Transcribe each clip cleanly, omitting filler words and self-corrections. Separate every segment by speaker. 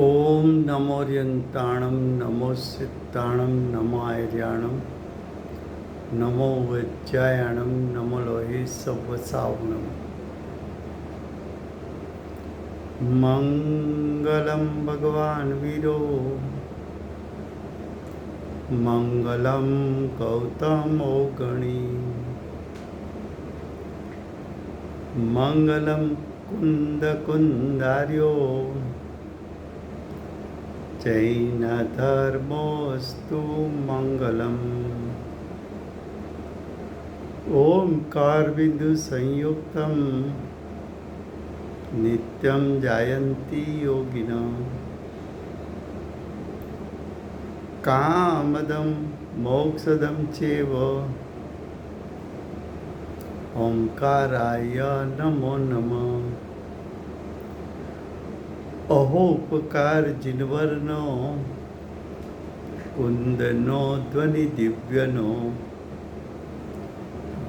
Speaker 1: ओम नमोर्यन्ताणं नमो सिद्धाणं नमो आर्याणं नमो वज्रायणं नमो लोहे सवसावणं मंगलं भगवान् वीरो मंगलं गौतमो गणी मंगलं कुन्दकुन्दार्यो जैनधर्मोऽस्तु मङ्गलम्। ओंकारबिन्दुसंयुक्तं नित्यं जायन्ति योगिनः कामदं मोक्षदं चैव ओंकाराय नमो नमः। अहोपकार जिनवरनो कुंदनो ध्वनि दिव्यनो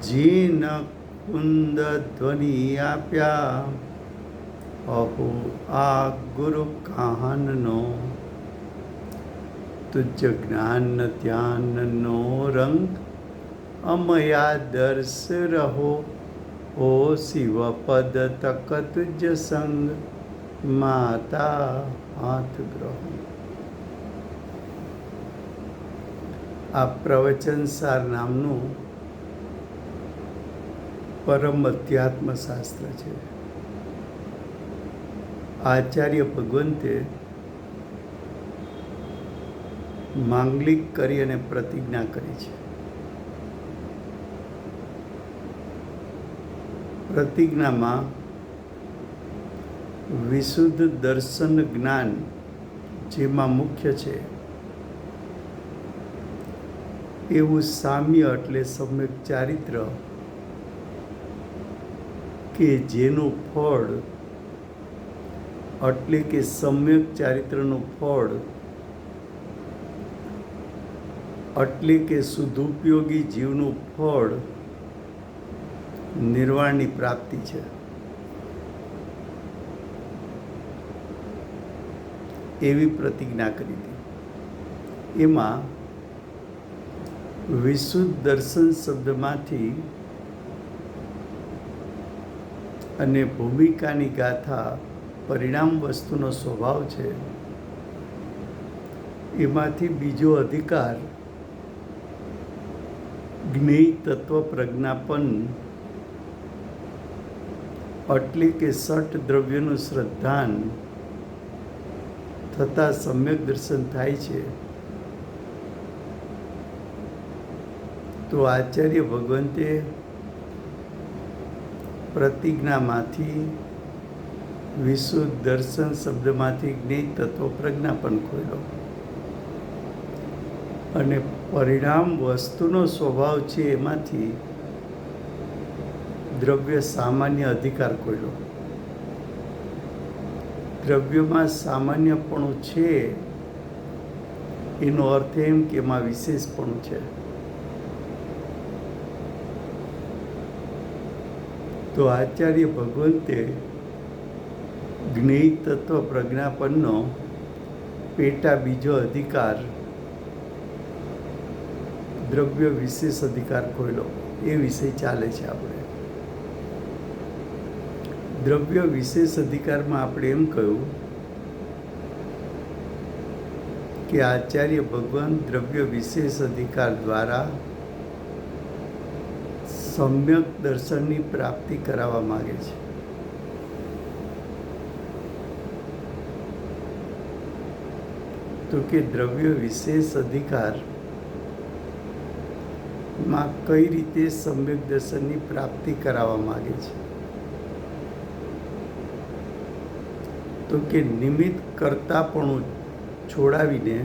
Speaker 1: जीन कुंद ध्वनि आप्या अहो आ गुरु काहननो तुझ ज्ञान ध्याननो रंग अमया दर्श रहो ओ शिव पद तक तुझ संग माता हाथ ग्रहो। आ प्रवचन सार नामनु परम अध्यात्म शास्त्र है। आचार्य भगवंते માંગલિક કરી અને પ્રતિજ્ઞા કરી છે। પ્રતિજ્ઞામાં વિશુદ્ધ દર્શન જ્ઞાન જેમાં મુખ્ય છે એવું સામ્ય એટલે સમ્યક ચારિત્ર કે જેનું ફળ એટલે કે સમ્યક ચારિત્રનું ફળ એટલે કે સુદુપયોગી જીવનું ફળ નિર્વાણની પ્રાપ્તિ છે। એવી પ્રતિજ્ઞા કરી હતી। એમાં વિશુદ્ધ દર્શન શબ્દમાંથી અને ભૂમિકાની ગાથા પરિણામ વસ્તુનો સ્વભાવ છે એમાંથી બીજો અધિકાર જ્ઞેય તત્વ પ્રજ્ઞાપન એટલે કે ષટ દ્રવ્યનું શ્રદ્ધાન થતા સમ્યક દર્શન થાય છે। તો આચાર્ય ભગવંતે પ્રતિજ્ઞામાંથી વિશુદ્ધ દર્શન શબ્દમાંથી જ્ઞેય તત્વ પ્રજ્ઞાપન ખોલ્યો અને પરિણામ વસ્તુનો સ્વભાવ છે એમાંથી દ્રવ્ય સામાન્ય અધિકાર ખોલ્યો। દ્રવ્યમાં સામાન્યપણું છે એનો અર્થ એમ કે એમાં વિશેષપણું છે। તો આચાર્ય ભગવંતે જ્ઞેય તત્વ પ્રજ્ઞાપનનો પેટા બીજો અધિકાર દ્રવ્ય વિશેષ અધિકાર ખોલ્યો। એ વિષય ચાલે છે આપણે। દ્રવ્ય વિશેષ અધિકારમાં આપણે એમ કહ્યું કે આચાર્ય ભગવાન દ્રવ્ય વિશેષ અધિકાર દ્વારા સમ્યક દર્શનની પ્રાપ્તિ કરાવવા માગે છે। તો કે દ્રવ્ય વિશેષ અધિકાર માં કઈ રીતે સમ્યક દર્શનની પ્રાપ્તિ કરાવવા માગે છે? તો કે નિમિત્ત કર્તાપણું છોડાવીને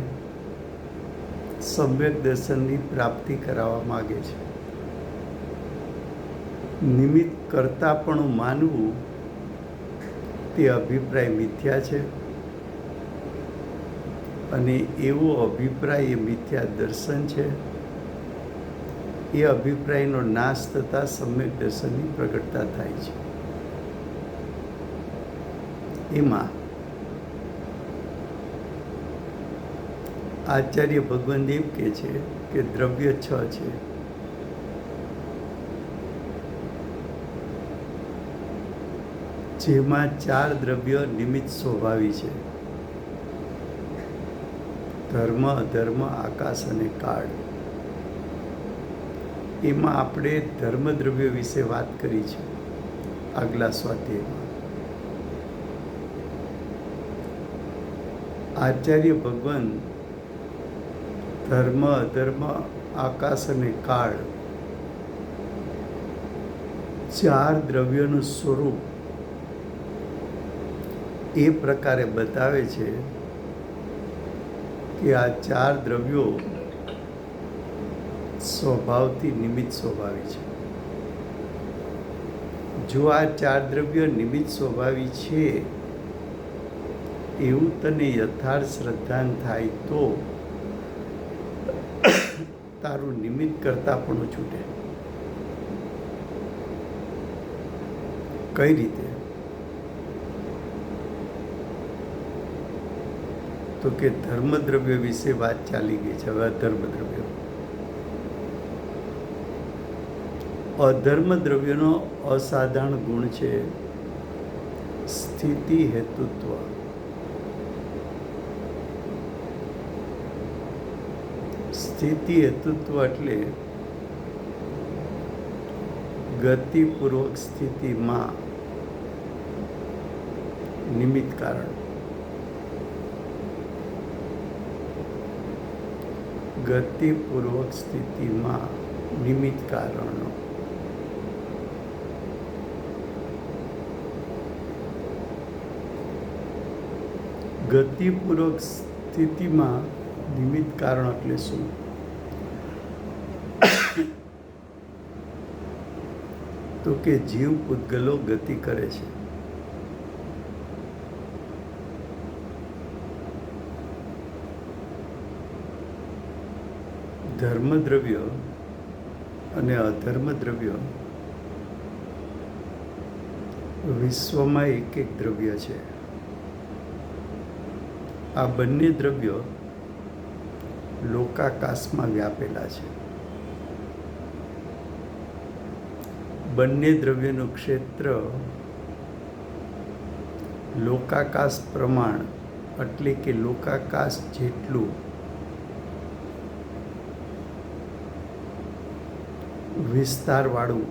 Speaker 1: સમ્યક દર્શનની પ્રાપ્તિ કરાવવા માગે છે। નિમિત્ત કર્તાપણું માનવું તે અભિપ્રાય મિથ્યા છે અને એવો અભિપ્રાય એ મિથ્યા દર્શન છે। એ અભિપ્રાયનો નાશ થતાં સમ્યક દર્શનની પ્રગટતા થાય છે। એમાં આચાર્ય ભગવાન એમ કહે છે કે દ્રવ્ય 6 છે. જેમાં 4 દ્રવ્ય નિમિત્ત સ્વભાવી છે: ધર્મ, અધર્મ, આકાશ અને કાળ. એમાં આપણે ધર્મદ્રવ્ય વિશે વાત કરી છે આગલા સ્વાધ્યાયમાં. આચાર્ય ભગવાન ધર્મ, અધર્મ, આકાશ અને કાળ 4 દ્રવ્યોનું સ્વરૂપ એ પ્રકારે બતાવે છે કે આ 4 દ્રવ્યો સ્વભાવથી નિમિત્ત સ્વભાવી છે. જો આ 4 દ્રવ્યો નિમિત્ત સ્વભાવી છે એવું તને યથાર્થ શ્રદ્ધાન થાય તો તારું નિમિત્ત કરતા પણ છૂટે. કઈ રીતે? તો કે ધર્મદ્રવ્ય વિશે વાત ચાલી ગઈ છે. હવે અધર્મદ્રવ્ય. અધર્મદ્રવ્યનો અસાધારણ ગુણ છે સ્થિતિ હેતુત્વ. સ્થિતિ હેતુત્વ એટલે ગતિપૂર્વક સ્થિતિમાં નિમિત્ત કારણ. ગતિપૂર્વક સ્થિતિમાં નિમિત્ત કારણો. ગતિપૂર્વક સ્થિતિમાં નિમિત્ત કારણ એટલે શું? તો કે જીવ પૂતગલો ગતિ કરે છે. ધર્મદ્રવ્ય અને અધર્મદ્રવ્ય વિશ્વમાં એક દ્રવ્ય છે. આ બંને દ્રવ્યો લોકાકાશમાં વ્યાપેલા છે. બંને દ્રવ્યનું ક્ષેત્ર લોકાકાશ પ્રમાણ એટલે કે લોકાકાશ જેટલું વિસ્તારવાળું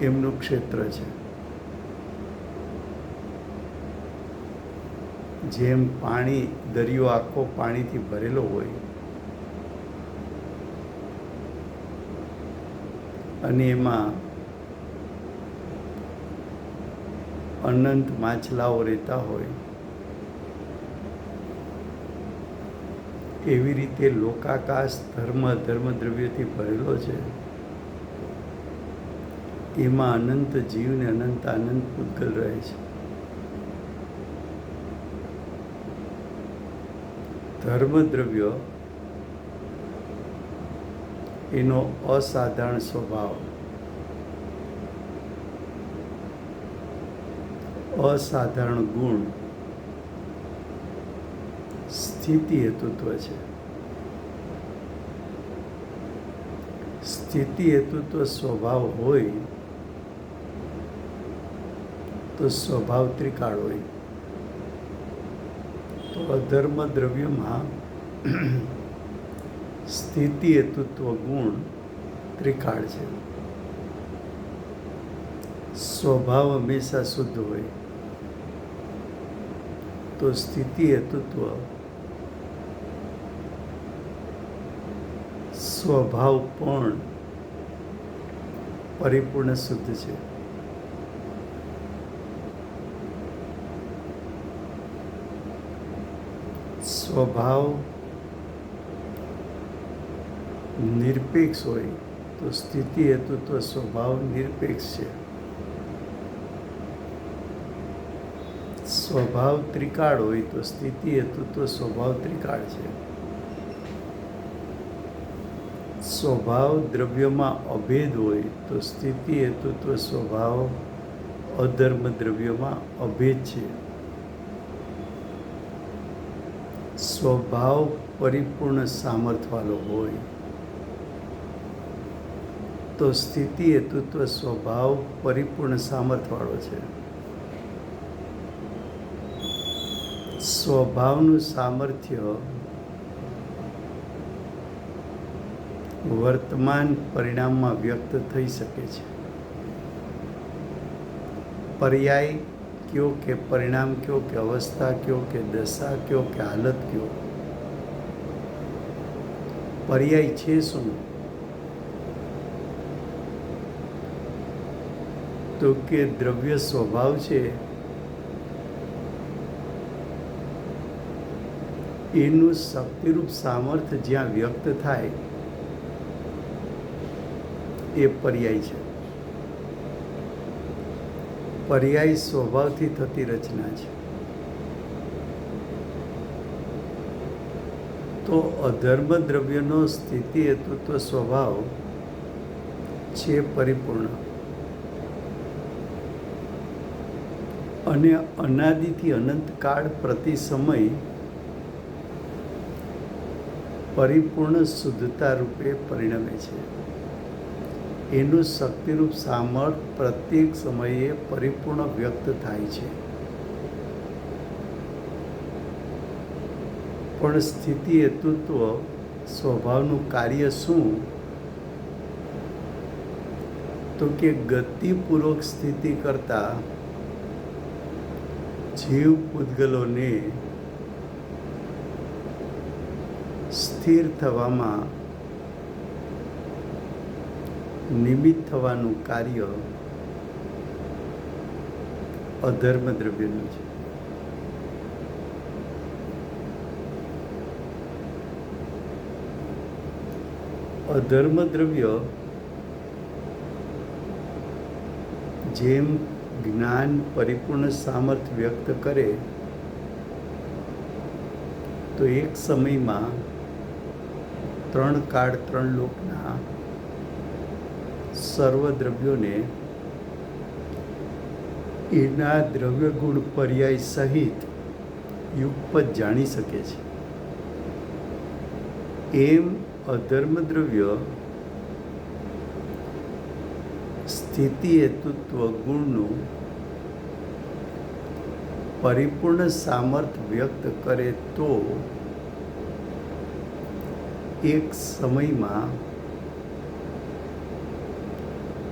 Speaker 1: એમનું ક્ષેત્ર છે. જેમ પાણી, દરિયો આખો પાણીથી ભરેલો હોય અને એમાં અનંત માછલાઓ રહેતા હોય, એવી રીતે લોકાકાશ ધર્મદ્રવ્યથી ભરેલો છે. એમાં અનંત જીવ ને અનંત પૂતગલ રહે છે. ધર્મદ્રવ્ય એનો અસાધારણ સ્વભાવ, અસાધારણ ગુણ સ્થિતિ હેતુત્વ છે. સ્થિતિ હેતુત્વ સ્વભાવ હોય તો સ્વભાવ ત્રિકાળ હોય. તો અધર્મ દ્રવ્યમાં સ્થિતિ હેતુત્વ ગુણ ત્રિકાળ છે. સ્વભાવ હંમેશા શુદ્ધ હોય તો સ્થિતિ હેતુત્વ સ્વભાવ પણ પરિપૂર્ણ શુદ્ધ છે. સ્વભાવ નિરપેક્ષ હોય તો સ્થિતિ હેતુત્વ સ્વભાવ નિરપેક્ષ છે. સ્વભાવ ત્રિકાળ હોય તો સ્થિતિ હેતુત્વ સ્વભાવ ત્રિકાળ છે. સ્વભાવ દ્રવ્યમાં અભેદ હોય તો સ્થિતિ હેતુત્વ સ્વભાવ અધર્મ દ્રવ્યમાં અભેદ છે. સ્વભાવ પરિપૂર્ણ સામર્થ્યવાળો હોય તો સ્થિતિ હેતુત્વ સ્વભાવ પરિપૂર્ણ સામર્થ્યવાળો છે. સ્વભાવનું સામર્થ્ય વર્તમાન પરિણામમાં વ્યક્ત થઈ શકે છે. પર્યાય કયો કે પરિણામ કયો કે અવસ્થા કયો કે દશા કયો કે હાલત કયો, પર્યાય છે શું? તો કે દ્રવ્ય સ્વભાવ છે એનું શક્તિરૂપ સામર્થ્ય જ્યાં વ્યક્ત થાય એ પર્યાય છે. પર્યાય સ્વભાવથી થતી રચના છે. તો અધર્મ દ્રવ્યનો સ્થિતિ હેતુત્વ સ્વભાવ છે પરિપૂર્ણ અને અનાદિથી અનંતકાળ પ્રતિ સમય પરિપૂર્ણ શુદ્ધતા રૂપે પરિણમે છે. એનું શક્તિરૂપ સામર્થ્ય પ્રત્યેક સમયે પરિપૂર્ણ વ્યક્ત થાય છે. પણ સ્થિતિ હેતુત્વ સ્વભાવનું કાર્ય શું? તો કે ગતિપૂર્વક સ્થિતિ કરતા જીવ પૂતગલોને સ્થિર થવામાં નિમિત્ત થવાનું કાર્ય અધર્મ દ્રવ્યનું છે. અધર્મ દ્રવ્ય જેમ જ્ઞાન પરિપૂર્ણ સામર્થ્ય વ્યક્ત કરે તો એક સમયમાં 3 કાળ 3 લોકના સર્વ દ્રવ્યોને એના દ્રવ્ય ગુણ પર્યાય સહિત યુગપત જાણી શકે છે. એમ અધર્મ દ્રવ્ય સ્થિતિ હેતુત્વ ગુણનું પરિપૂર્ણ સામર્થ્ય વ્યક્ત કરે તો એક સમયમાં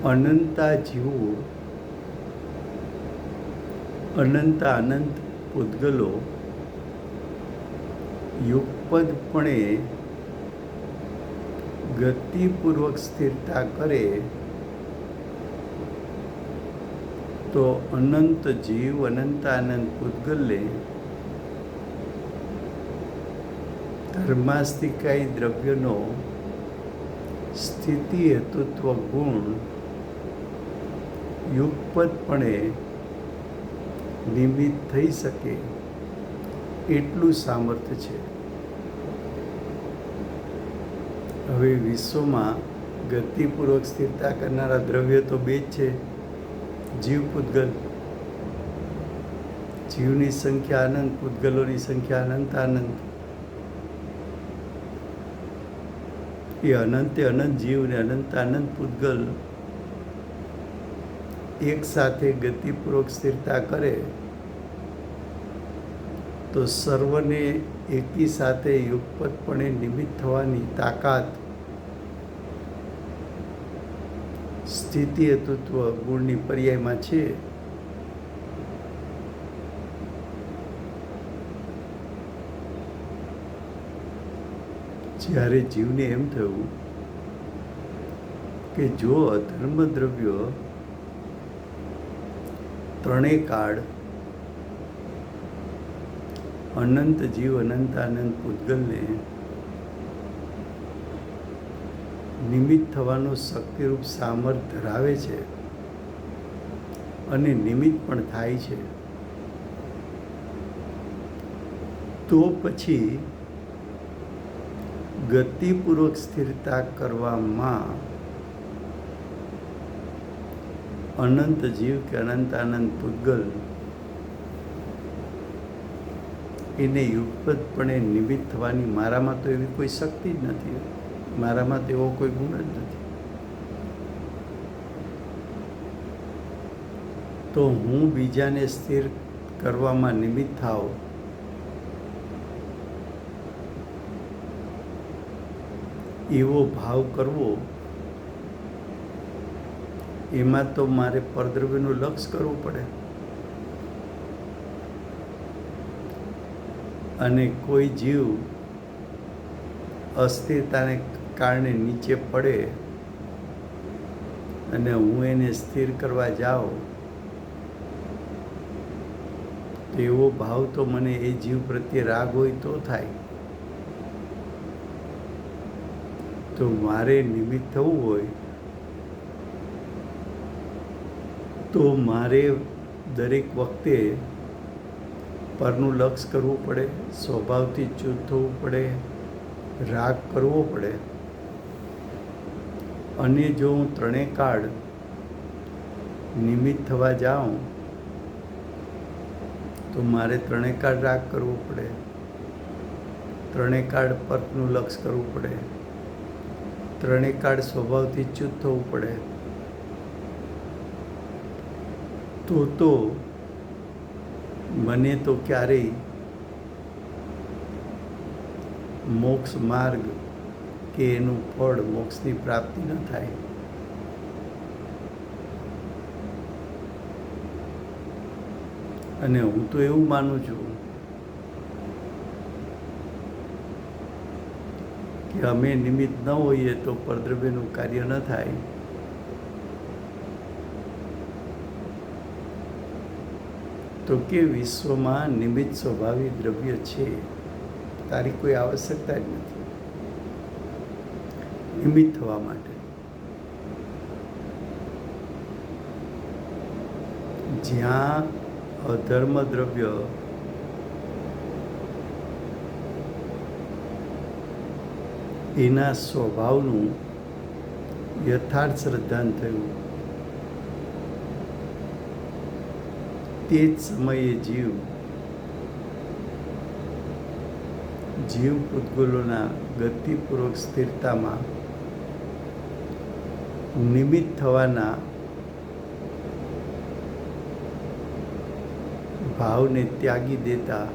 Speaker 1: અનંતા જીવો અનંત પૂતગલો યુગપદપણે ગતિપૂર્વક સ્થિરતા કરે તો અનંત જીવ અનંત પૂતગલને ધર્માસ્તિકાય દ્રવ્યનો સ્થિતિ હેતુત્વ ગુણ યુગપદપણે નિમિત્ત થઈ શકે એટલું સામર્થ્ય છે. હવે વિશ્વમાં ગતિપૂર્વક સ્થિરતા કરનારા દ્રવ્ય તો 2 જ છે, જીવ પૂતગલ. જીવની સંખ્યા અનંત, પૂતગલોની સંખ્યા અનંત. એ અનંતે અનંત જીવ ને અનંત પૂતગલ એક સાથે ગતિપૂર્વક સ્થિરતા કરે તો સર્વને એકી સાથે યુગપતપણે નિમિત્ત થવાની તાકાત સ્થિતિ હેતુત્વ ગુણની પર્યાયમાં છે. જ્યારે જીવને એમ થયું કે જો અધર્મ દ્રવ્ય 3 કાળ અનંત જીવ અનંત પૂતગલને નિમિત્ત થવાનું શક્તિરૂપ સામર્થ્ય ધરાવે છે અને નિમિત્ત પણ થાય છે, તો પછી ગતિપૂર્વક સ્થિરતા કરવામાં અનંત જીવ કે અનંત પૂતગલ એને યુગપતપણે નિમિત્ત થવાની મારામાં તો એવી કોઈ શક્તિ જ નથી, મારામાં તો એવો કોઈ ગુણ જ નથી. તો હું બીજાને સ્થિર કરવામાં નિમિત્ત થાવ એવો ભાવ કરવો, એમાં તો મારે પરદ્રવ્યનું લક્ષ કરવું પડે. અને કોઈ જીવ અસ્થિરતાને કારણે નીચે પડે અને હું એને સ્થિર કરવા જાઉં તો એવો ભાવ તો મને એ જીવ પ્રત્યે રાગ હોય તો થાય. તો મારે નિમિત્ત થવું હોય તો મારે દરેક વખતે પરનું લક્ષ કરવું પડે, સ્વભાવથી ચૂત થવું પડે, રાગ કરવો પડે. અને જો હું ત્રણેય કાળ નિમિત્ત થવા જાઉં તો મારે ત્રણેય કાળ રાગ કરવો પડે, ત્રણેય કાળ પરનું લક્ષ કરવું પડે, ત્રણેય કાળ સ્વભાવથી ચૂત થવું પડે. તો મને તો ક્યારેય મોક્ષ માર્ગ કે એનું ફળ મોક્ષની પ્રાપ્તિ ન થાય. અને હું તો એવું માનું છું કે અમે નિમિત્ત ન હોઈએ તો પરદ્રવ્યનું કાર્ય ન થાય. તો કે વિશ્વમાં નિમિત્ત સ્વભાવી દ્રવ્ય છે, તારી કોઈ આવશ્યકતા જ નથી નિમિત્ત થવા માટે. જ્યાં અધર્મ દ્રવ્ય એના સ્વભાવનું યથાર્થ શ્રદ્ધાન થયું, તે જ સમયે જીવ પૂતગલોના ગતિપૂર્વક સ્થિરતામાં નિમિત્ત થવાના ભાવને ત્યાગી દેતા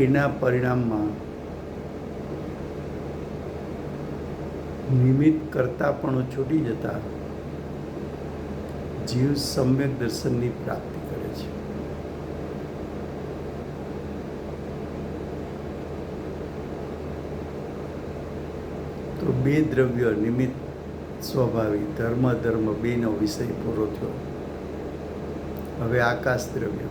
Speaker 1: એના પરિણામમાં નિમિત્ત કરતાં પણ છૂટી જતા જીવ સમ્યક દર્શનની પ્રાપ્તિ કરે છે. તો બે દ્રવ્ય નિમિત્ત સ્વભાવી ધર્મ બેનો વિષય પૂરો થયો. હવે આકાશ દ્રવ્ય.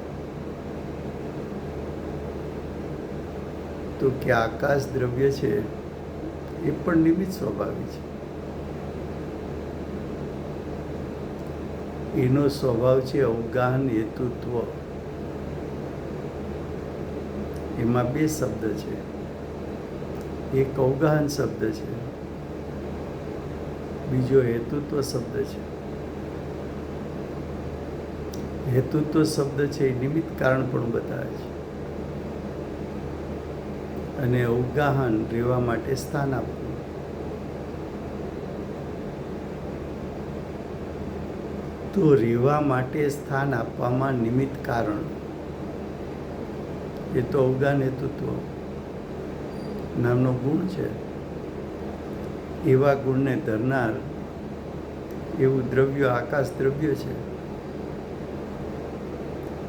Speaker 1: તો કે આકાશ દ્રવ્ય છે એ પણ નિમિત્ત સ્વભાવી છે. એનો સ્વભાવ છે અવગાહન હેતુત્વ. એમાં બે શબ્દ છે, એક અવગાહન શબ્દ છે, બીજો હેતુત્વ શબ્દ છે. હેતુત્વ શબ્દ છે એ નિમિત્ત કારણ પણ બતાવે છે, અને અવગાહન રહેવા માટે સ્થાન આપવું. તો રહેવા માટે સ્થાન આપવામાં નિમિત્ત કારણ એ તો અવગાહન હેતુત્વ નામનો ગુણ છે. એવા ગુણને ધરનાર એવું દ્રવ્ય આકાશ દ્રવ્ય છે.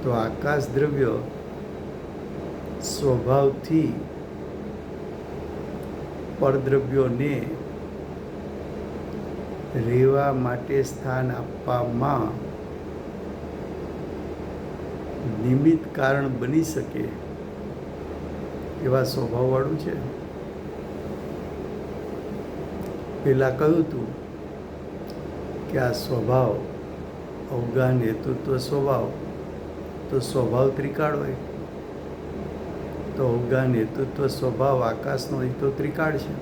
Speaker 1: તો આકાશ દ્રવ્ય સ્વભાવથી પરદ્રવ્યોને રહેવા માટે સ્થાન આપવામાં નિમિત્ત કારણ બની શકે એવા સ્વભાવવાળું છે. પહેલાં કહ્યું હતું કે આ સ્વભાવ અવગાહન હેતુત્વ સ્વભાવ, તો સ્વભાવ ત્રિકાળ હોય, તો અવગાહન હેતુત્વ સ્વભાવ આકાશનો એ તો ત્રિકાળ છે.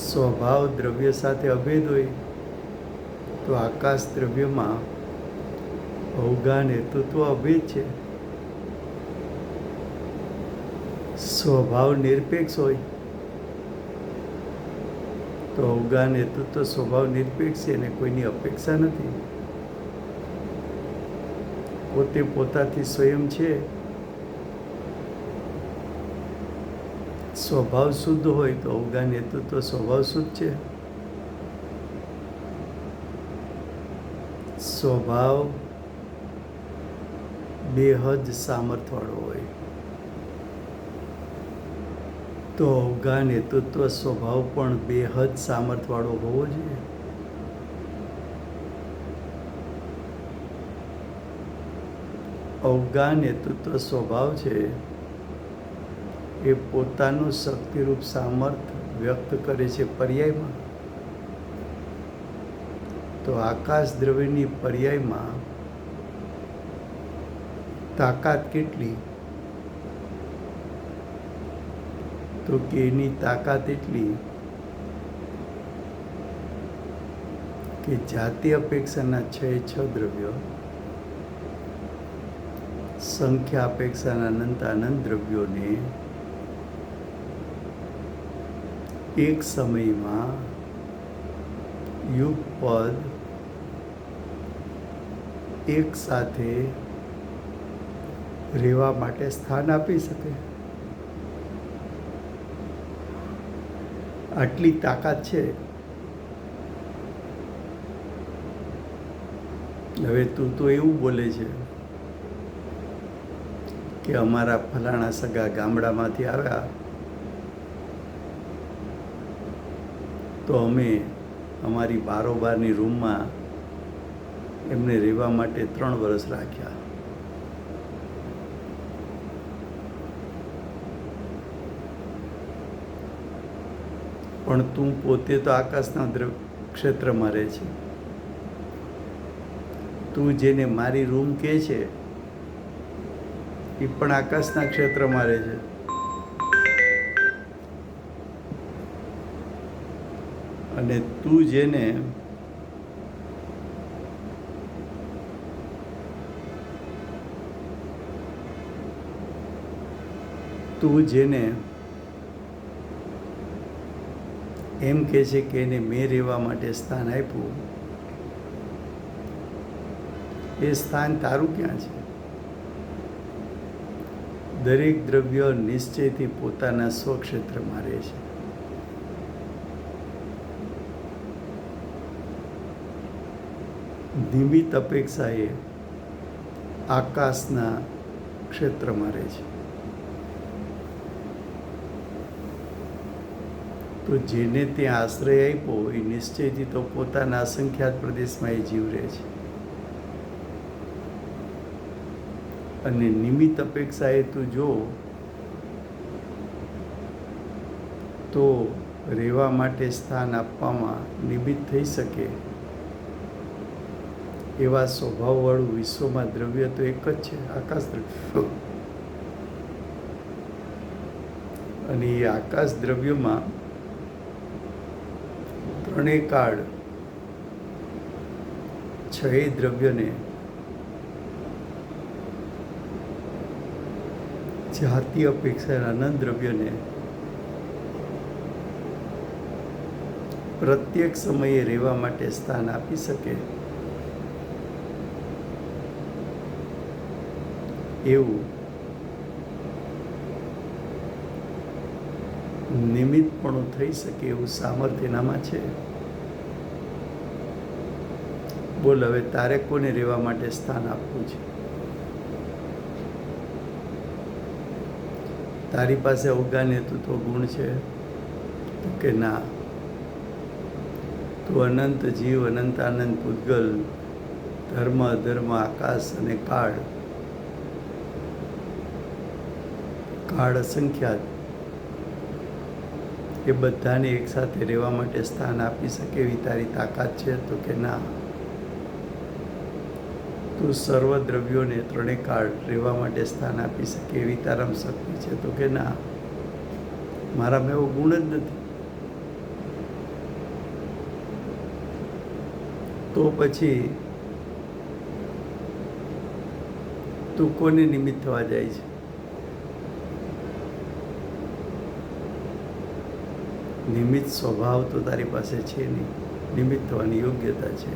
Speaker 1: સ્વભાવ દ્રવ્ય સાથે અભેદ હોય તો આકાશ દ્રવ્યમાં અવગાન હેતુત્વ અભેદ છે. સ્વભાવ નિરપેક્ષ હોય તો અવગાન હેતુત્વ સ્વભાવ નિરપેક્ષ છે અને કોઈની અપેક્ષા નથી. પોતે પોતાથી સ્વયં છે. સ્વભાવ શુદ્ધ હોય તો અવગાન હેતુત્વ સ્વભાવ શુદ્ધ છે. સ્વભાવ બેહદ સામર્થ્યવાળો હોય તો અવગાન હેતુત્વ સ્વભાવ પણ બેહદ સામર્થ્યવાળો હોવો જોઈએ. અવગાન હેતુત્વ સ્વભાવ છે એ પોતાનું શક્તિરૂપ સામર્થ્ય વ્યક્ત કરે છે પર્યાયમાં. તો આકાશ દ્રવ્યની પર્યાયમાં તાકાત કેટલી? તો કે એની તાકાત એટલી કે જાતિ અપેક્ષાના 6 દ્રવ્યો, સંખ્યા અપેક્ષાના અનંત દ્રવ્યોને એક સમયમાં યુગપદ એક સાથે રહેવા માટે સ્થાન આપી શકે. આટલી તાકાત છે. હવે તું તો એવું બોલે છે કે અમારા ફલાણા સગા ગામડામાંથી આવ્યા તો અમે અમારી બારોબારની રૂમમાં એમને રહેવા માટે 3 વર્ષ રાખ્યા. પણ તું પોતે તો આકાશના ક્ષેત્રમાં રહે છે. તું જેને મારી રૂમ કહે છે એ પણ આકાશના ક્ષેત્રમાં રહે છે. અને તું જેને એમ કહે છે કે એને મેં રહેવા માટે સ્થાન આપ્યું, એ સ્થાન તારું ક્યાં છે? દરેક દ્રવ્ય નિશ્ચયથી પોતાના સ્વક્ષેત્રમાં રહે છે. નિમિત્ત અપેક્ષા એ આકાશના ક્ષેત્રમાં રહે છે. તો જેને ત્યાં આશ્રય આપ્યો એ નિશ્ચયથી તો પોતાના અસંખ્યાત પ્રદેશમાં એ જીવ રહે છે. અને નિમિત્ત અપેક્ષા એ તું જો તો રહેવા માટે સ્થાન આપવામાં નિમિત્ત થઈ શકે એવા સ્વભાવવાળું વિશ્વમાં દ્રવ્ય તો એક જ છે, આકાશ દ્રવ્ય. અને એ આકાશ દ્રવ્યમાં 3 કાળ 6 દ્રવ્યને જાતિ અપેક્ષાના અનંત દ્રવ્યને પ્રત્યેક સમયે રહેવા માટે સ્થાન આપી શકે એવું નિમિત્તપણું થઈ શકે એવું સામર્થ્ય એનામાં છે. બોલ, હવે તારે કોને રહેવા માટે સ્થાન આપવું છે? તારી પાસે અવગાન હેતુત્વ ગુણ છે તો કે ના? તું અનંત જીવ, અનંત આનંદ, પૂતગલ, ધર્મ અધર્મ, આકાશ અને કાળ અસંખ્યાત એ બધાને એકસાથે રહેવા માટે સ્થાન આપી શકે એવી તારી તાકાત છે તો કે ના? તું સર્વ દ્રવ્યોને 3 કાળ રહેવા માટે સ્થાન આપી શકે એવી તારામાં શક્તિ છે તો કે ના? મારામાં એવો ગુણ જ નથી. તો પછી તું કોને નિમિત્ત થવા જાય છે? નિમિત્ત સ્વભાવ તો તારી પાસે છે નહીં. નિમિત્ત થવાની યોગ્યતા છે.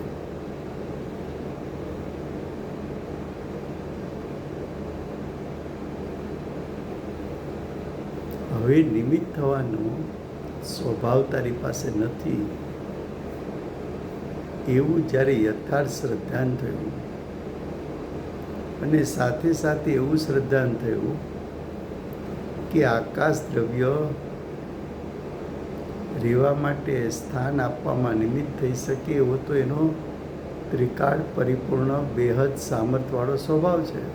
Speaker 1: હવે નિમિત્ત થવાનો સ્વભાવ તારી પાસે નથી એવું જ્યારે યથાર્થ શ્રદ્ધાન થયું, અને સાથે સાથે એવું શ્રદ્ધાન થયું કે આકાશ દ્રવ્ય રહેવા માટે સ્થાન આપવામાં નિમિત્ત થઈ શકે એવો તો એનો ત્રિકાળ પરિપૂર્ણ બેહદ સામર્થ્યવાળો સ્વભાવ છે.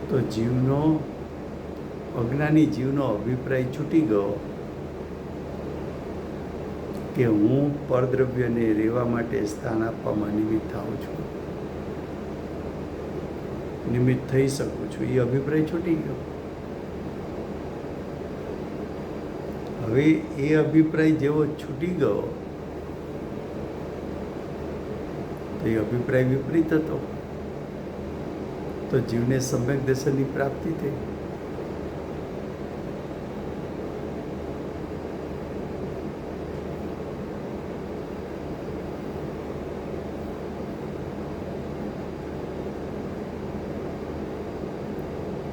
Speaker 1: તો અજ્ઞાની જીવનો અભિપ્રાય છૂટી ગયો કે હું પરદ્રવ્યને રહેવા માટે સ્થાન આપવામાં નિમિત્ત થાઉં છું, નિમિત્ત થઈ શકું છું. એ અભિપ્રાય છૂટી ગયો. હવે એ અભિપ્રાય જેવો છૂટી ગયો તો એ અભિપ્રાય વિપરીત હતો, તો જીવને સમ્યક દર્શનની પ્રાપ્તિ થઈ.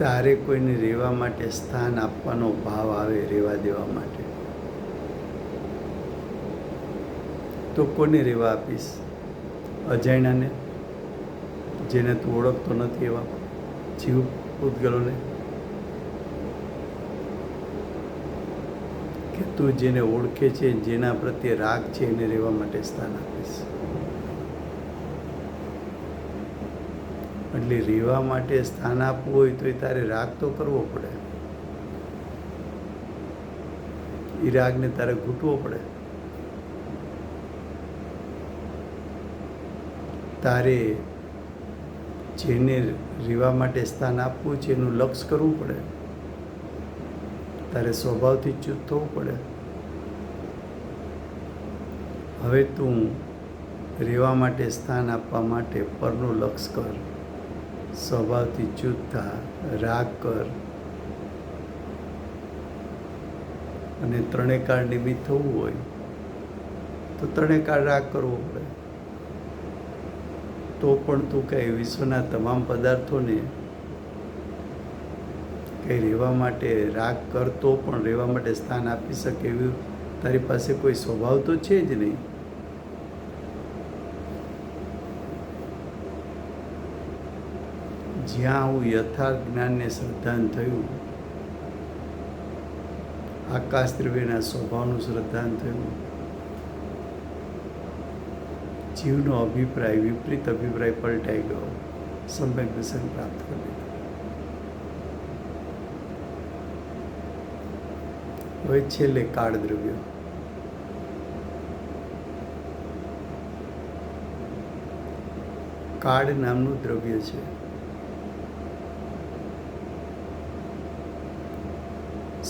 Speaker 1: તારે કોઈને રહેવા માટે સ્થાન આપવાનો ભાવ આવે, રહેવા દેવા માટે, તો કોને રહેવા આપીશ? અજાણ્યાને, જેને તું ઓળખતો નથી એવા જીવ પૂતગલોને? કે તું જેને ઓળખે છે, જેના પ્રત્યે રાગ છે, એને રહેવા માટે સ્થાન આપીશ? એટલે રહેવા માટે સ્થાન આપવું હોય તો એ તારે રાગ તો કરવો પડે. એ રાગને તારે ઘૂંટવો પડે. તારે જેને રહેવા માટે સ્થાન આપવું છે એનું લક્ષ્ય કરવું પડે. તારે સ્વભાવથી ચ્યુત થવું પડે. હવે તું રહેવા માટે સ્થાન આપવા માટે પરનું લક્ષ્ય કર, સ્વભાવથી ચ્યુત થા, રાગ કર, અને ત્રણેય કાળ નિમિત્ત થવું હોય તો ત્રણેય કાળ રાગ કરવો પડે. તો પણ તું કંઈ વિશ્વના તમામ પદાર્થોને કંઈ રહેવા માટે રાગ કરતો પણ રહેવા માટે સ્થાન આપી શકે એવું તારી પાસે કોઈ સ્વભાવ તો છે જ નહીં. જ્યાં હું યથાર્થ જ્ઞાનને શ્રદ્ધાન થયું, આકાશ દ્રવ્યના સ્વભાવનું શ્રદ્ધાન થયું, જીવનો અભિપ્રાય વિપરીત અભિપ્રાય પલટાઈ ગયો, સમ્યક દર્શન પ્રાપ્ત કરી લીધું. હવે છેલ્લે કાળ દ્રવ્ય. કાળ નામનું દ્રવ્ય છે.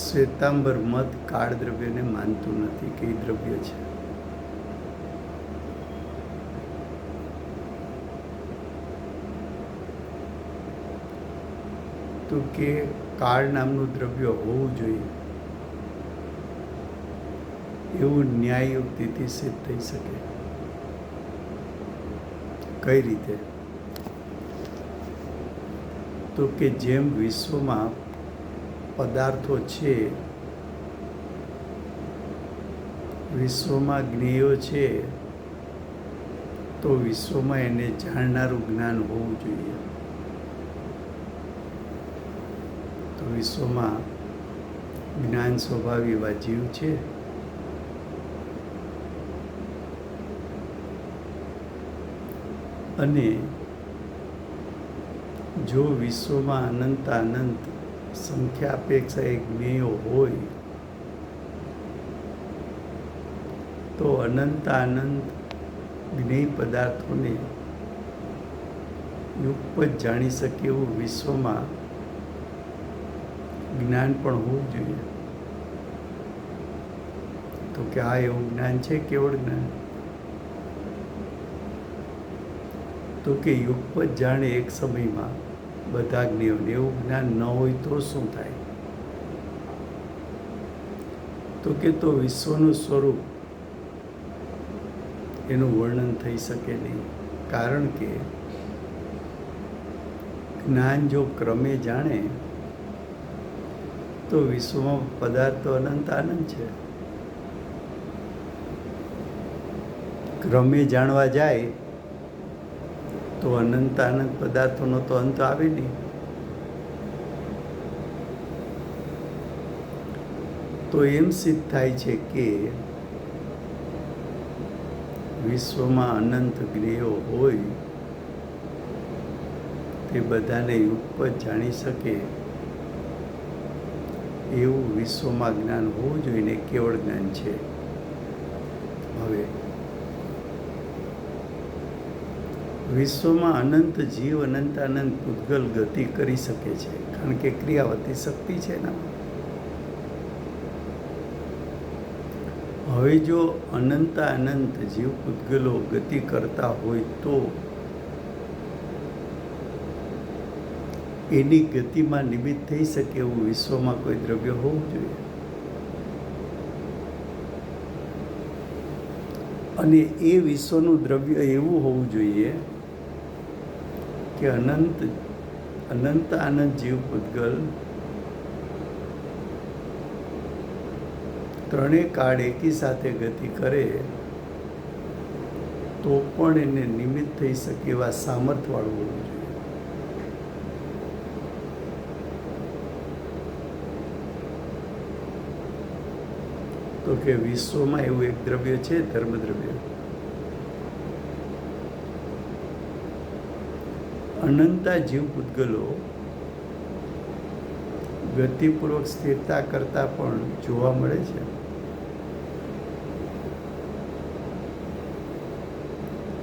Speaker 1: શ્વેતાંબર મત કાળ દ્રવ્યને માનતું નથી કે એ દ્રવ્ય છે. તો કે કાળ નામનું દ્રવ્ય હોવું જોઈએ એવું ન્યાય યુક્તિથી સિદ્ધ થઈ શકે. કઈ રીતે? તો કે જેમ વિશ્વમાં પદાર્થો છે, વિશ્વમાં જ્ઞેયો છે, તો વિશ્વમાં એને જાણનારું જ્ઞાન હોવું જોઈએ. તો વિશ્વમાં જ્ઞાન સ્વભાવી એવા જીવ છે, અને જો વિશ્વમાં અનંત સંખ્યાપેક્ષા એક જ્ઞેયો હોય તો અનંત જ્ઞેય પદાર્થોને યુગપત જાણી શકે એવું વિશ્વમાં જ્ઞાન પણ હોવું જોઈએ. તો તો કે આ એવું જ્ઞાન છે કેવળ જ્ઞાન? તો કે યુગપત જાણે એક સમયમાં બધા જ્ઞાન, એવું જ્ઞાન ન હોય તો શું થાય? તો કે તો વિશ્વનું સ્વરૂપ એનું વર્ણન થઈ શકે નહીં. કારણ કે જ્ઞાન જો ક્રમે જાણે તો વિશ્વમાં પદાર્થો અનંત આનંદ છે. ક્રમે જાણવા જાય તો અનંત આનંદ પદાર્થોનો તો અંત આવે નહીં. તો એમ સિદ્ધ થાય છે કે વિશ્વમાં અનંત જ્ઞેયો હોય તે બધાને યુગપત જાણી શકે એવું વિશ્વમાં જ્ઞાન હોવું જોઈએ ને કેવળ જ્ઞાન છે. હવે વિશ્વમાં અનંત જીવ, અનંત આનંદ પૂતગલ ગતિ કરી શકે છે, કારણ કે ક્રિયાવતી શક્તિ છે એનામાં. હવે જો અનંત અનંત જીવ પૂતગલો ગતિ કરતા હોય તો એની ગતિમાં નિમિત્ત થઈ શકે એવું વિશ્વમાં કોઈ દ્રવ્ય હોવું જોઈએ. અને એ વિશ્વનું દ્રવ્ય એવું હોવું જોઈએ કે અનંત આનંદ જીવ પૂતગલ ત્રણેય કાળ એકી સાથે ગતિ કરે તો પણ એને નિમિત્ત થઈ શકે એવા સામર્થ્યવાળું હોવું જોઈએ. તો કે વિશ્વમાં એવું એક દ્રવ્ય છે, ધર્મદ્રવ્ય. અનંતા જીવ પૂતગલો ગતિપૂર્વક સ્થિરતા કરતા પણ જોવા મળે છે.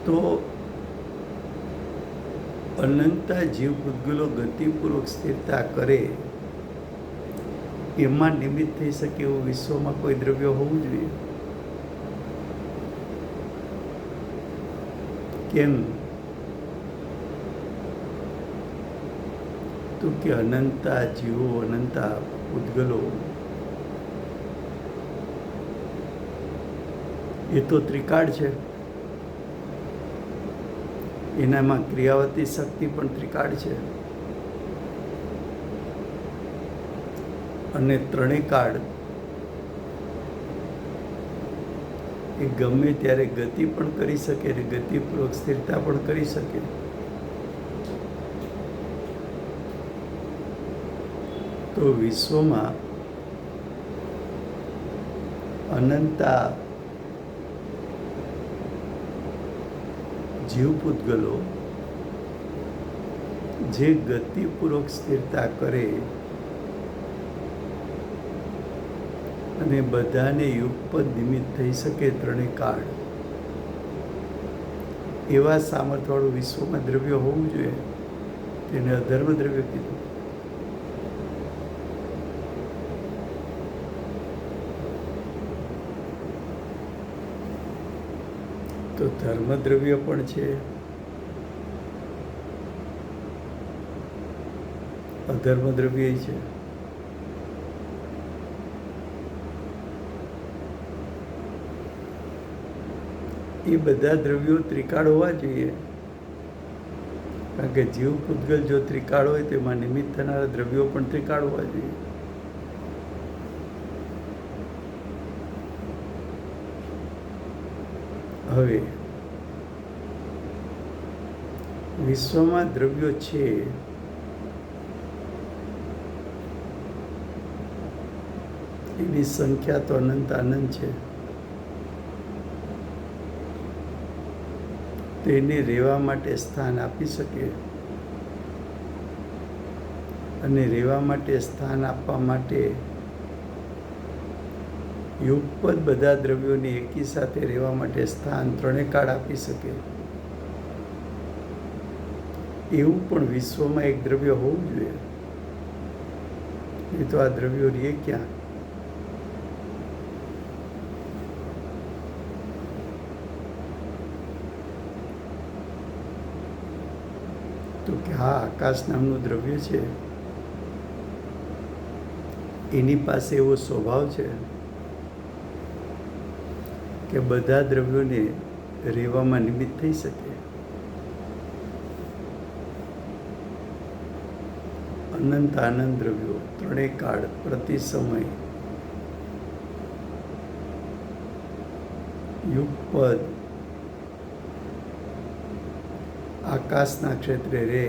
Speaker 1: તો અનંતા જીવ પૂતગલો ગતિપૂર્વક સ્થિરતા કરે એમાં નિમિત્ત થઈ શકે એવું વિશ્વમાં કોઈ દ્રવ્ય હોવું જોઈએ. કેમ? તો કે અનંતા જીવો, અનંતા પૂતગલો એ તો ત્રિકાળ છે. એનામાં ક્રિયાવતી શક્તિ પણ ત્રિકાળ છે. અને ત્રણેય કાળ એ ગમે ત્યારે ગતિ પણ કરી શકે અને ગતિપૂર્વક સ્થિરતા પણ કરી શકે. તો વિશ્વમાં અનંતા જીવ પૂતગલો જે ગતિપૂર્વક સ્થિરતા કરે અને બધાને યુગપત નિમિત્ત થઈ શકે ત્રણેય કાળ એવા સામર્થ્યવાળું વિશ્વમાં દ્રવ્ય હોવું જોઈએ. તેને અધર્મ દ્રવ્ય કીધું. તો ધર્મદ્રવ્ય પણ છે, અધર્મ દ્રવ્ય છે. એ બધા દ્રવ્યો ત્રિકાળ હોવા જોઈએ, કારણ કે જીવ પૂતગલ જો ત્રિકાળ હોય તેમાં નિમિત્ત થનારા દ્રવ્યો પણ ત્રિકાળ હોવા જોઈએ. હવે વિશ્વમાં દ્રવ્યો છે એની સંખ્યા તો અનંત આનંદ છે. તેને રહેવા માટે સ્થાન આપી શકે અને રહેવા માટે સ્થાન આપવા માટે યુગપત બધા દ્રવ્યોને એકી સાથે રહેવા માટે સ્થાન ત્રણેય કાળ આપી શકે એવું પણ વિશ્વમાં એક દ્રવ્ય હોવું જોઈએ. એ તો આ દ્રવ્યો રહે ક્યાં? તો કે હા, આકાશ નામનું દ્રવ્ય છે, એની પાસે એવો સ્વભાવ છે કે બધા દ્રવ્યોને રહેવામાં નિમિત્ત થઈ શકે. અનંત આનંદ દ્રવ્યો, ત્રણેય કાળ, પ્રતિ સમય, યુગપદ, આકાશના ક્ષેત્રે રહે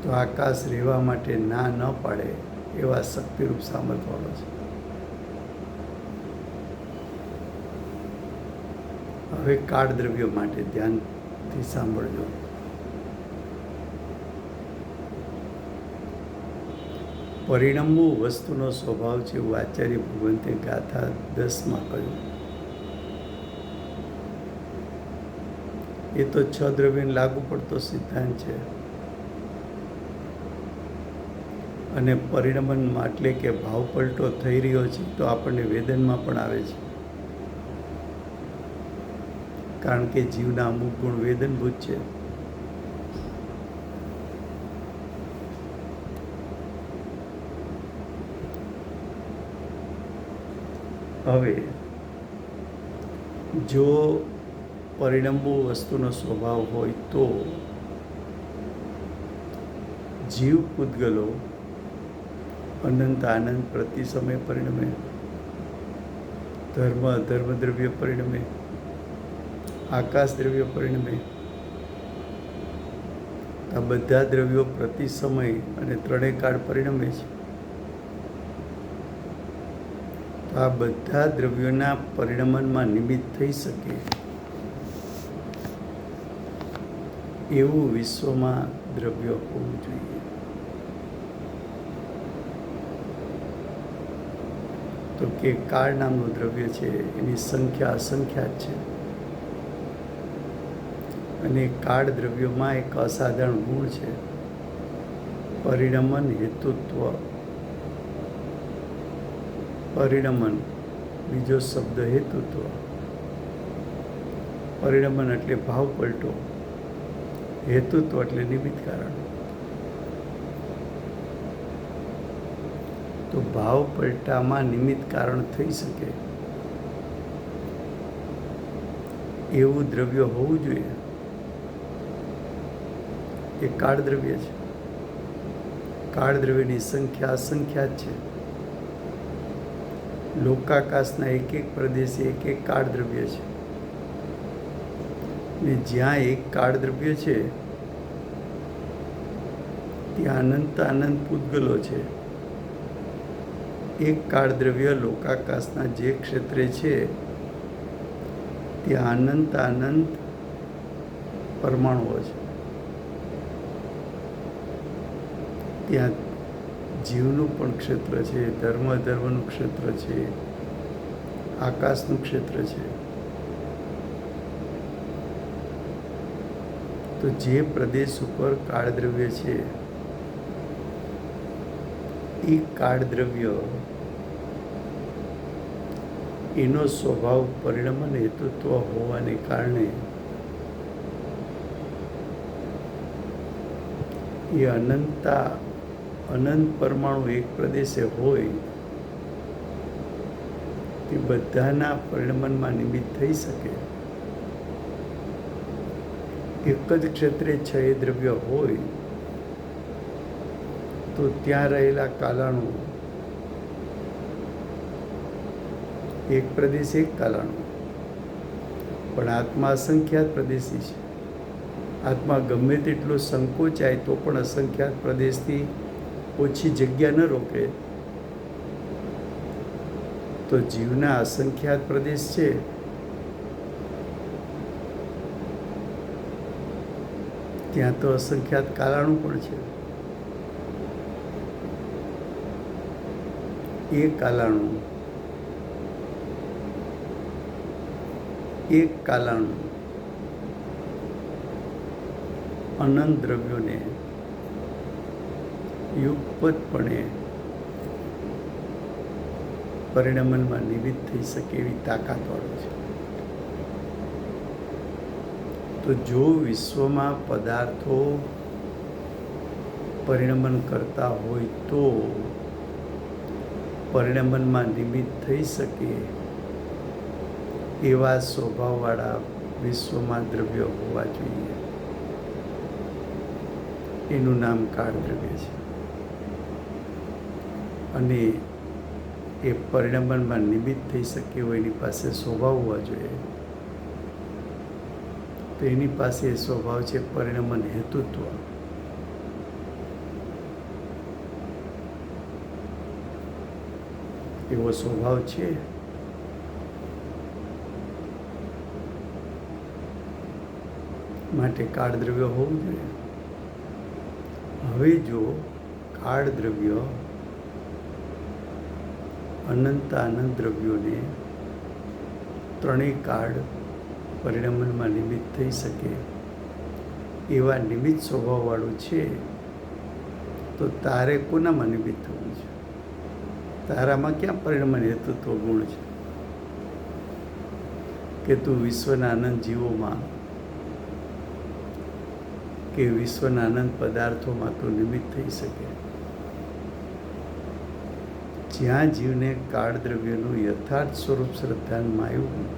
Speaker 1: તો આકાશ રહેવા માટે ના ન પાડે એવા શક્તિરૂપ સામર્થ્યવાળો છે. હવે કાળ દ્રવ્યો માટે ધ્યાનથી સાંભળજો. પરિણમવું વસ્તુનો સ્વભાવ છે એવું આચાર્ય ભગવંતે ગાથા 10 કહ્યું. એ તો 6 દ્રવ્યને લાગુ પડતો સિદ્ધાંત છે. અને પરિણમનમાં એટલે કે ભાવ પલટો થઈ રહ્યો છે તો આપણને વેદનમાં પણ આવે છે, કારણ કે જીવના અમુક ગુણ વેદનભૂત છે. હવે જો પરિણમવું વસ્તુનો સ્વભાવ હોય તો જીવ પૂતગલો અનંત આનંદ પ્રતિ સમય પરિણમે, ધર્મ અધર્મ દ્રવ્ય પરિણમે, આકાશ દ્રવ્ય પરિણમે. આ બધા દ્રવ્યો પ્રતિ સમય અને ત્રણેય કાળ પરિણમે છે. તો આ બધા દ્રવ્યોના પરિણમનમાં નિમિત્ત થઈ શકે એવું વિશ્વમાં દ્રવ્ય હોવું જોઈએ. તો કે કાળ નામનું દ્રવ્ય છે, એની સંખ્યા અસંખ્યાત છે. અને કાળ દ્રવ્યોમાં એક અસાધારણ ગુણ છે, પરિણમન હેતુત્વ. પરિણમન બીજો શબ્દ હેતુત્વ. પરિણમન એટલે ભાવ પલટો, હેતુત્વ એટલે નિમિત્ત કારણ. તો ભાવ પલટામાં નિમિત્ત કારણ થઈ શકે એવું દ્રવ્ય હોવું જોઈએ. એ કાળ દ્રવ્ય છે. કાળ દ્રવ્યની સંખ્યા અસંખ્યાત છે. લોકાકાશના એક એક પ્રદેશે એક એક કાળ દ્રવ્ય છે. ને જ્યાં એક કાળ દ્રવ્ય છે ત્યાં અનંત આનંદ પૂતગલો છે. એક કાળ દ્રવ્ય લોકાકાશના જે ક્ષેત્રે છે ત્યાં અનંત આનંદ પરમાણુઓ છે. ત્યાં જીવનું પણ ક્ષેત્ર છે, ધર્મ અધર્મનું ક્ષેત્ર છે, આકાશનું ક્ષેત્ર છે. તો જે પ્રદેશ ઉપર કાળ દ્રવ્ય છે એ કાળ દ્રવ્ય એનો સ્વભાવ પરિણમન હેતુત્વ હોવાને કારણે એ અનંત પરમાણુ એક પ્રદેશે હોય તે બધાના પરિણમનમાં નિમિત્ત થઈ શકે. એક જ ક્ષેત્રે 6 દ્રવ્ય હોય તો ત્યાં રહેલા કાલાણુ, એક પ્રદેશ એક કાલાણુ, પણ આત્મા અસંખ્યાત પ્રદેશી છે. આત્મા ગમે તેટલો સંકોચાય તો પણ અસંખ્યાત પ્રદેશથી ઓછી જગ્યા ન રોકે. તો જીવના અસંખ્યાત પ્રદેશ છે, ત્યાં તો અસંખ્યાત કાલાણુ પણ છે. એ કાલાણુ, એક કાલાણુ અનંત દ્રવ્યોને યુગપતપણે પરિણમનમાં નિમિત્ત થઈ શકે એવી તાકાતવાળો છે. તો તો જો વિશ્વમાં પદાર્થો પરિણમન કરતા હોય તો પરિણમનમાં નિમિત્ત થઈ શકે એવા સ્વભાવવાળા વિશ્વમાં દ્રવ્યો હોવા જોઈએ. એનું નામ કાળ દ્રવ્ય છે. અને એ પરિણમનમાં નિમિત્ત થઈ શકે એવો એની પાસે સ્વભાવ હોવા જોઈએ. તો એની પાસે એ સ્વભાવ છે પરિણમન હેતુત્વ. એવો સ્વભાવ છે. માટે કાળ દ્રવ્ય હોવું જોઈએ. હવે જો કાળ દ્રવ્ય અનંત આનંદ દ્રવ્યોને ત્રણેય કાળ પરિણમનમાં નિમિત્ત થઈ શકે એવા નિમિત્ત સ્વભાવવાળું છે, તો તારે કોનામાં નિમિત્ત થવું છે? તારામાં ક્યાં પરિણમન હેતુત્વ ગુણ છે કે તું વિશ્વના આનંદ જીવોમાં કે વિશ્વના આનંદ પદાર્થોમાં તું નિમિત્ત થઈ શકે? જ્યાં જીવને કાળ દ્રવ્યનું યથાર્થ સ્વરૂપ શ્રદ્ધાનમાં આવ્યું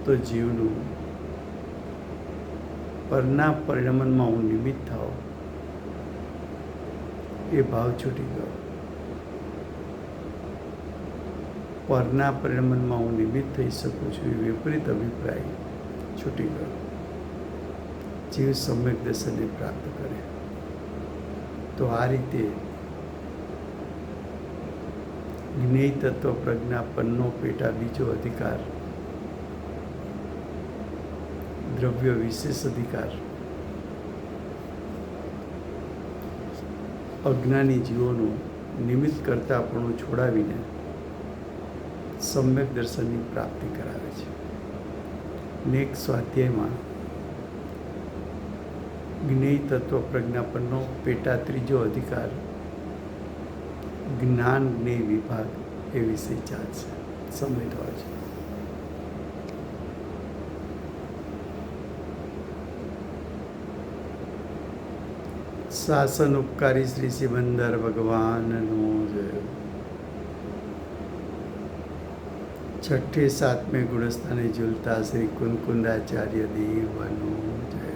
Speaker 1: તો જીવનું પરના પરિણમનમાં હું નિમિત્ત થાવ એ ભાવ છૂટી ગયો. પરના પરિણમનમાં હું નિમિત્ત થઈ શકું છું એ વિપરીત અભિપ્રાય છૂટી ગયો. જીવ સમ્યક દર્શનને પ્રાપ્ત કરે. તો આ રીતે જ્ઞેય તત્વ પ્રજ્ઞાપનનો પેટા બીજો અધિકાર, દ્રવ્ય વિશેષ અધિકાર, અજ્ઞાની જીવોનું નિમિત્ત કરતાપણું છોડાવીને સમ્યક દર્શનની પ્રાપ્તિ કરાવે છે. નેક્સ્ટ સ્વાધ્યાયમાં જ્ઞેય તત્વ પ્રજ્ઞાપનનો પેટા ત્રીજો અધિકાર, જ્ઞાન જ્ઞેય વિભાગ એ વિશે ચાલશે. સમય થયો છે. શાસન ઉપકારી શ્રી સિમંદર ભગવાનનો જય. 6ઠે 7મે ગુણસ્થાને ઝૂલતા શ્રી કુંકુંદાચાર્ય દેવનો જય.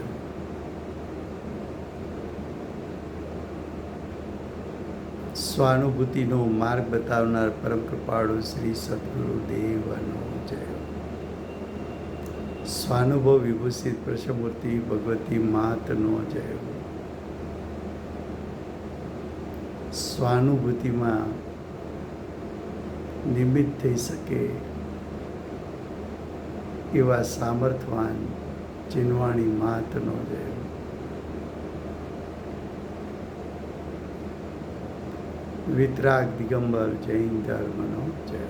Speaker 1: સ્વાનુભૂતિનો માર્ગ બતાવનાર પરમ કૃપાળુ શ્રી સદગુરુ દેવનો જય. સ્વાનુભવ વિભૂષિત પ્રશમૂર્તિ ભગવતી માતનો જય. સ્વાનુભૂતિમાં નિમિત્ત થઈ શકે એવા સામર્થવાન ચિન્વાણી માતનો જય. વિતરાગ દિગંબર જૈન ધર્મનો જય.